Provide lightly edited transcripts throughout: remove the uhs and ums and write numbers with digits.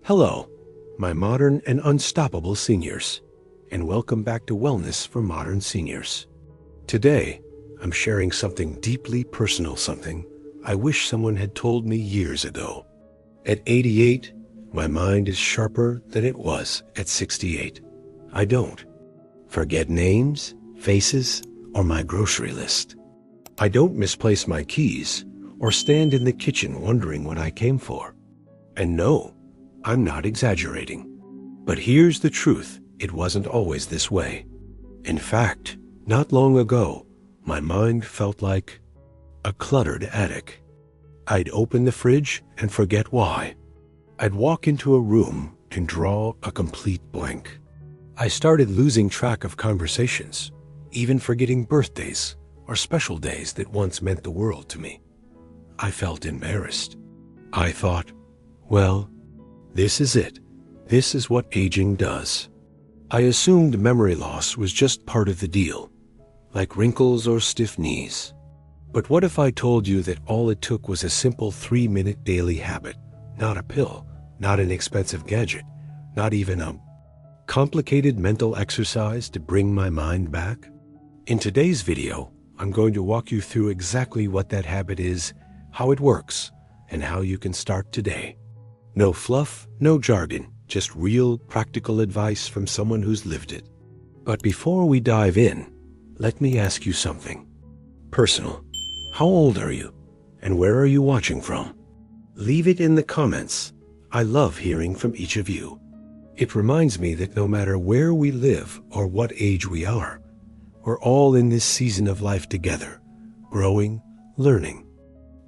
Hello, my modern and unstoppable seniors, and welcome back to Wellness for Modern Seniors. Today, I'm sharing something deeply personal, something I wish someone had told me years ago. At 88, my mind is sharper than it was at 68. I don't forget names, faces, or my grocery list. I don't misplace my keys or stand in the kitchen wondering what I came for. And no, I'm not exaggerating. But here's the truth, it wasn't always this way. In fact, not long ago, my mind felt like a cluttered attic. I'd open the fridge and forget why. I'd walk into a room and draw a complete blank. I started losing track of conversations, even forgetting birthdays or special days that once meant the world to me. I felt embarrassed. I thought, well, this is it. This is what aging does. I assumed memory loss was just part of the deal, like wrinkles or stiff knees. But what if I told you that all it took was a simple 3-minute daily habit, not a pill, not an expensive gadget, not even a complicated mental exercise to bring my mind back? In today's video, I'm going to walk you through exactly what that habit is, how it works, and how you can start today. No fluff, no jargon, just real practical advice from someone who's lived it. But before we dive in, let me ask you something personal. How old are you? And where are you watching from? Leave it in the comments. I love hearing from each of you. It reminds me that no matter where we live or what age we are, we're all in this season of life together, growing, learning,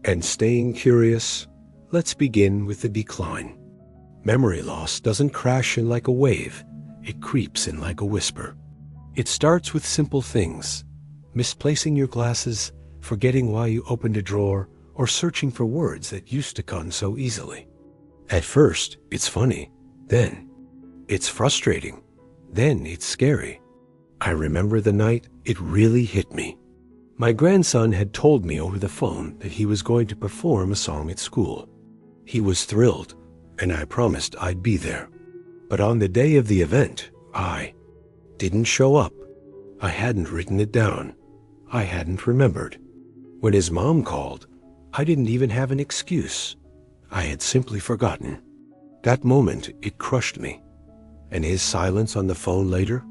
and staying curious. Let's begin with the decline. Memory loss doesn't crash in like a wave. It creeps in like a whisper. It starts with simple things: misplacing your glasses, forgetting why you opened a drawer, or searching for words that used to come so easily. At first, it's funny. Then, it's frustrating. Then, it's scary. I remember the night it really hit me. My grandson had told me over the phone that he was going to perform a song at school. He was thrilled, and I promised I'd be there. But on the day of the event, I didn't show up. I hadn't written it down. I hadn't remembered. When his mom called, I didn't even have an excuse. I had simply forgotten. That moment, it crushed me. And his silence on the phone later?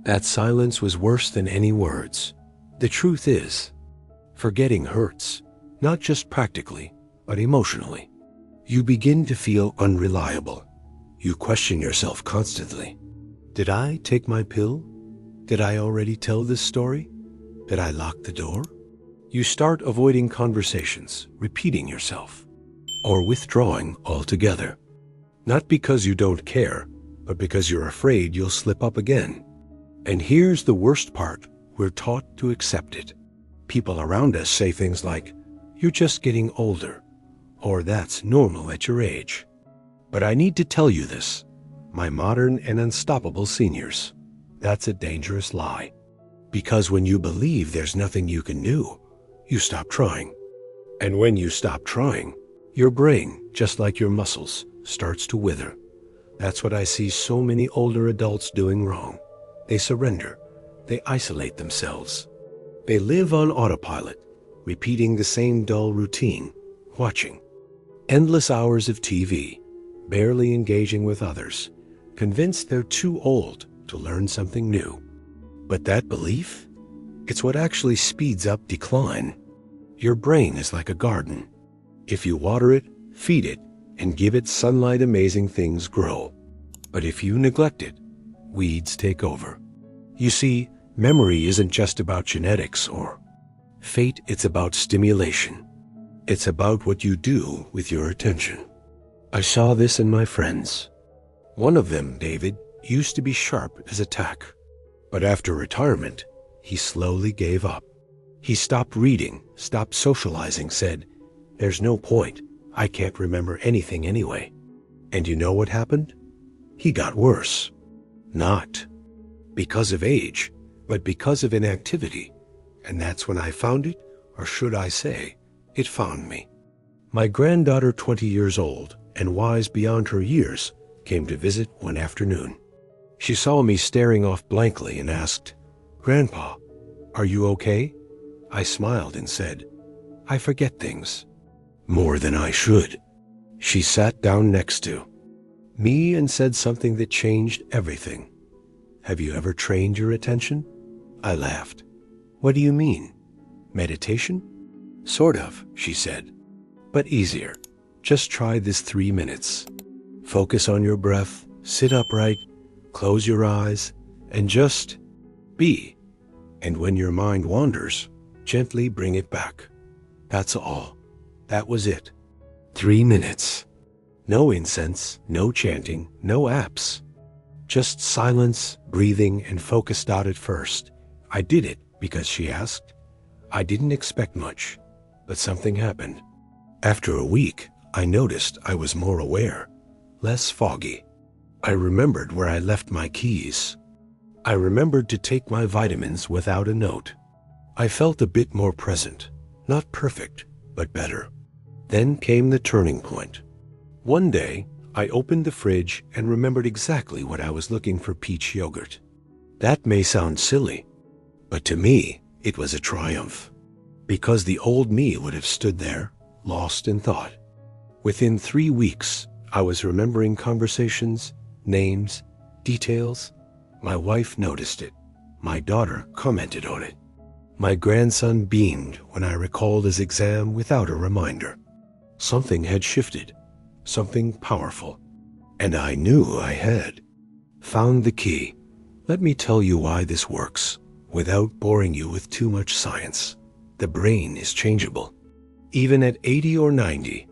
That silence was worse than any words. The truth is, forgetting hurts, not just practically, but emotionally. You begin to feel unreliable. You question yourself constantly. Did I take my pill? Did I already tell this story? Did I lock the door? You start avoiding conversations, repeating yourself, or withdrawing altogether. Not because you don't care, but because you're afraid you'll slip up again. And here's the worst part. We're taught to accept it. People around us say things like, "You're just getting older," or "That's normal at your age." But I need to tell you this, my modern and unstoppable seniors. That's a dangerous lie. Because when you believe there's nothing you can do, you stop trying. And when you stop trying, your brain, just like your muscles, starts to wither. That's what I see so many older adults doing wrong. They surrender. They isolate themselves. They live on autopilot, repeating the same dull routine, watching endless hours of TV, barely engaging with others, convinced they're too old to learn something new. But that belief, it's what actually speeds up decline. Your brain is like a garden. If you water it, feed it, and give it sunlight, amazing things grow. But if you neglect it, weeds take over. You see, memory isn't just about genetics or fate, it's about stimulation. It's about what you do with your attention. I saw this in my friends. One of them, David, used to be sharp as a tack. But after retirement, he slowly gave up. He stopped reading, stopped socializing, said, "There's no point. I can't remember anything anyway." And you know what happened? He got worse. Not because of age, but because of inactivity. And that's when I found it, or should I say, it found me. My granddaughter, 20 years old, and wise beyond her years, came to visit one afternoon. She saw me staring off blankly and asked, "Grandpa, are you okay?" I smiled and said, "I forget things. More than I should." She sat down next to me and said something that changed everything. "Have you ever trained your attention?" I laughed. "What do you mean? Meditation?" "Sort of," she said, "but easier. Just try this 3 minutes. Focus on your breath, sit upright, close your eyes, and just be. And when your mind wanders, gently bring it back. That's all." That was it. 3 minutes. No incense, no chanting, no apps. Just silence, breathing, and focused out at first. I did it because she asked. I didn't expect much, but something happened. After a week, I noticed I was more aware, less foggy. I remembered where I left my keys. I remembered to take my vitamins without a note. I felt a bit more present, not perfect, but better. Then came the turning point. One day, I opened the fridge and remembered exactly what I was looking for: peach yogurt. That may sound silly, but to me, it was a triumph, because the old me would have stood there, lost in thought. Within 3 weeks, I was remembering conversations, names, details. My wife noticed it. My daughter commented on it. My grandson beamed when I recalled his exam without a reminder. Something had shifted, something powerful, and I knew I had found the key. Let me tell you why this works, without boring you with too much science. The brain is changeable. Even at 80 or 90,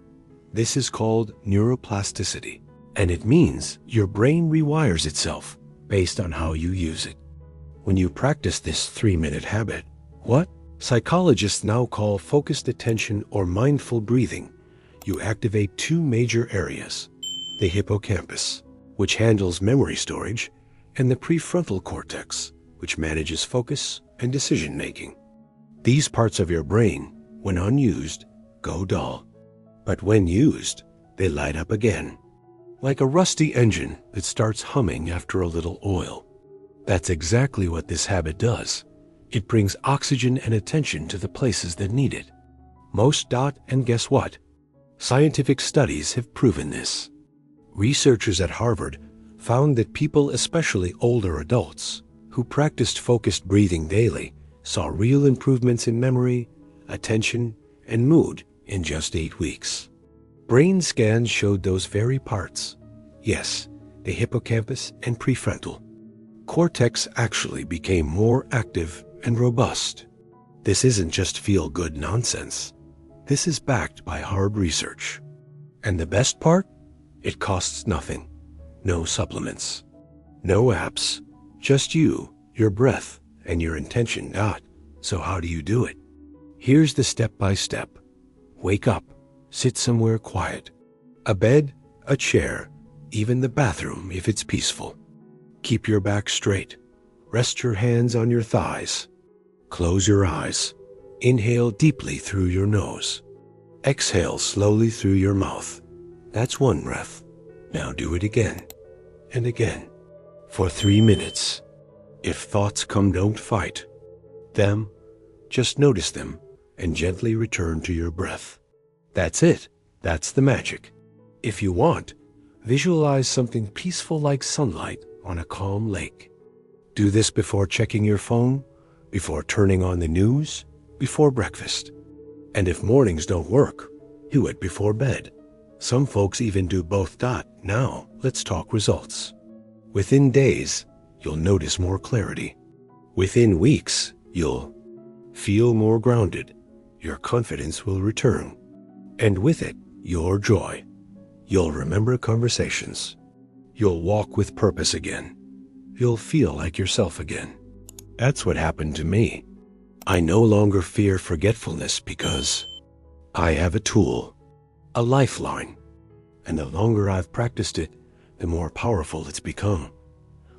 this is called neuroplasticity, and it means your brain rewires itself based on how you use it. When you practice this 3-minute habit, what psychologists now call focused attention or mindful breathing, you activate 2 major areas: the hippocampus, which handles memory storage, and the prefrontal cortex, which manages focus and decision-making. These parts of your brain, when unused, go dull. But when used, they light up again, like a rusty engine that starts humming after a little oil. That's exactly what this habit does. It brings oxygen and attention to the places that need it. Most dot, and guess what? Scientific studies have proven this. Researchers at Harvard found that people, especially older adults, who practiced focused breathing daily, saw real improvements in memory, attention, and mood in just 8 weeks. Brain scans showed those very parts. Yes, the hippocampus and prefrontal cortex actually became more active and robust. This isn't just feel-good nonsense. This is backed by hard research. And the best part? It costs nothing. No supplements. No apps. Just you, your breath, and your intention. So how do you do it? Here's the step-by-step. Wake up. Sit somewhere quiet. A bed, a chair, even the bathroom if it's peaceful. Keep your back straight. Rest your hands on your thighs. Close your eyes. Inhale deeply through your nose. Exhale slowly through your mouth. That's one breath. Now do it again and again for 3 minutes. If thoughts come, don't fight them. Just notice them and gently return to your breath. That's it. That's the magic. If you want, visualize something peaceful like sunlight on a calm lake. Do this before checking your phone, before turning on the news, before breakfast. And if mornings don't work, do it before bed. Some folks even do both. Now, let's talk results. Within days, you'll notice more clarity. Within weeks, you'll feel more grounded. Your confidence will return. And with it, your joy. You'll remember conversations. You'll walk with purpose again. You'll feel like yourself again. That's what happened to me. I no longer fear forgetfulness because I have a tool, a lifeline. And the longer I've practiced it, the more powerful it's become.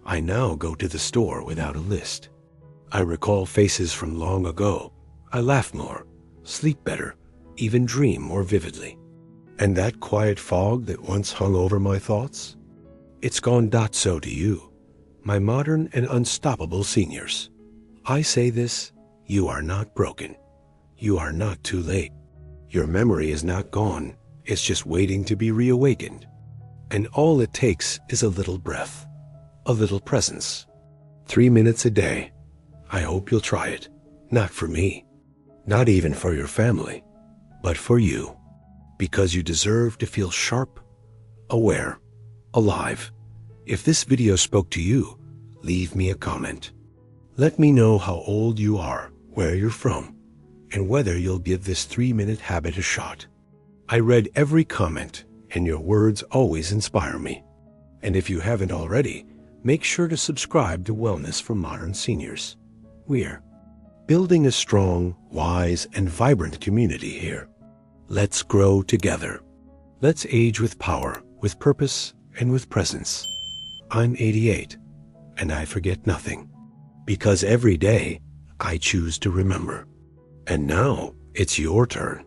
I now go to the store without a list. I recall faces from long ago. I laugh more, sleep better, even dream more vividly. And that quiet fog that once hung over my thoughts? It's gone. So to you, my modern and unstoppable seniors, I say this: you are not broken. You are not too late. Your memory is not gone. It's just waiting to be reawakened. And all it takes is a little breath, a little presence. 3 minutes a day. I hope you'll try it. Not for me, not even for your family, but for you. Because you deserve to feel sharp, aware, alive. If this video spoke to you, leave me a comment. Let me know how old you are, where you're from, and whether you'll give this 3-minute habit a shot. I read every comment, and your words always inspire me. And if you haven't already, make sure to subscribe to Wellness for Modern Seniors. We're building a strong, wise, and vibrant community here. Let's grow together. Let's age with power, with purpose, and with presence. I'm 88, and I forget nothing. Because every day, I choose to remember. And now, it's your turn.